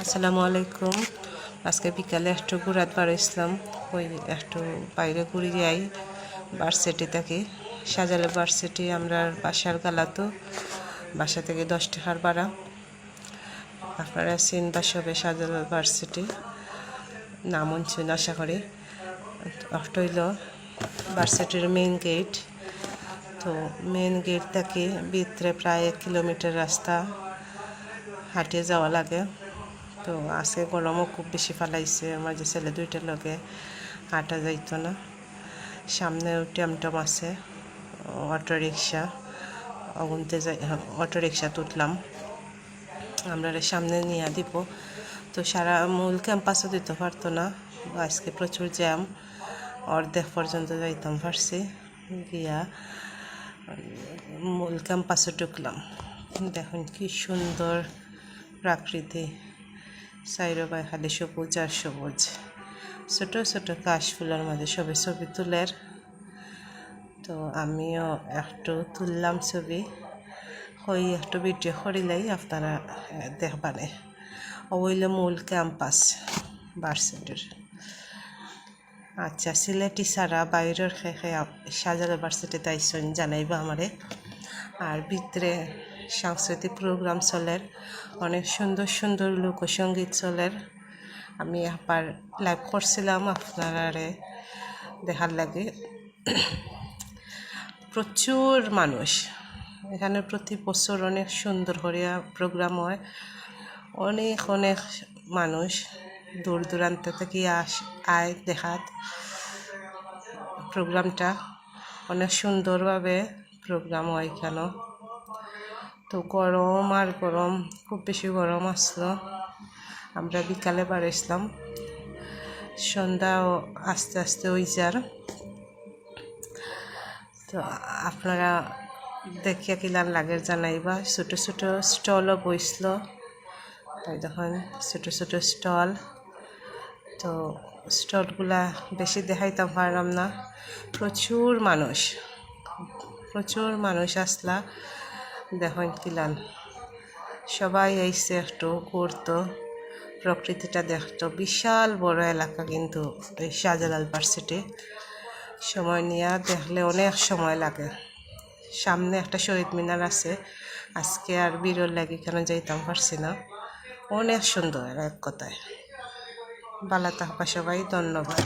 আসসালামু আলাইকুম। আজকে বিকালে একটু ঘুরাত বাড়াইছিলাম, ওই একটু বাইরে ঘুরে যাই। ভার্সিটি থেকে শাহজালাল ভার্সিটি আমরা বাসার গালাতো, বাসা থেকে 10 টাকার ভাড়া। আপনারা চিনবা সবে শাহজালাল ভার্সিটি, নাম শুনছেন আশা করি। একটা হইল ভার্সিটির মেইন গেট। তো মেইন গেট থেকে ভিতরে প্রায় 1 কিলোমিটার রাস্তা হাঁটিয়ে যাওয়া লাগে। তো আজকে গরমও খুব বেশি ফালাইছে, আমার যে ছেলে দুইটার লগে হাঁটা যাইতো না। সামনেও টমটম আছে, অটো রিক্সা, অগুনতে যাই, অটো রিক্সা তুললাম, আমরা সামনে নিয়ে দিব। তো সারা মূল ক্যাম্পাসও দিতে পারতো না, আজকে প্রচুর জ্যাম, অর্ধেক পর্যন্ত যাইতাম পারছি। গিয়া মূল ক্যাম্পাসে ঢুকলাম। দেখুন কি সুন্দর প্রাকৃতি, সাইরবাই খালি সবুজ আর সবুজ, ছোট ছোট কাশফুলের মাঝে সবে ছবি তুলের। তো আমিও একটু তুললাম ছবি, ওই একটু ভিডিও করিলাই আপনারা দেখবানে। ওইল মূল ক্যাম্পাস ভার্সিটির। আচ্ছা, সিলেটি ছাড়া বাইরের শাহজালাল ভার্সিটিতে আইসন জানাইবা আমারে। আর ভিতরে সাংস্কৃতিক প্রোগ্রাম চলের, অনেক সুন্দর সুন্দর লোকসঙ্গীত চলের। আমি একবার লাইভ করছিলাম আপনারে দেখার লাগে। প্রচুর মানুষ এখানে, প্রতি বছর অনেক সুন্দর করিয়া প্রোগ্রাম হয়। অনেক অনেক মানুষ দূর দূরান্ত থেকে আয় দেখাত। প্রোগ্রামটা অনেক সুন্দরভাবে প্রোগ্রাম হয় এখানে। তো গরম আর গরম, খুব বেশি গরম আসলো। আমরা বিকালে বাড়াইছিলাম, সন্ধ্যাও আস্তে আস্তে ওই যার। তো আপনারা দেখিয়া কিলান লাগের জানাইবা। ছোটো ছোটো স্টলও বইছিল, তাই দেখুন ছোটো ছোটো স্টল। তো স্টলগুলা বেশি দেখাইতাম পারলাম না, প্রচুর মানুষ আসলা। দেখুন কিলান সবাই আইসে একটু ঘুরতো, প্রকৃতিটা দেখতো। বিশাল বড় এলাকা কিন্তু এই শাহজালাল ভার্সিটি, সময় নিয়ে দেখলে অনেক সময় লাগে। সামনে একটা শহীদ মিনার আছে, আজকে আর বিরল লাগে কেন যাইতাম পারছি না। অনেক সুন্দর, এক কথায়। ভালো থাকবা সবাই, ধন্যবাদ।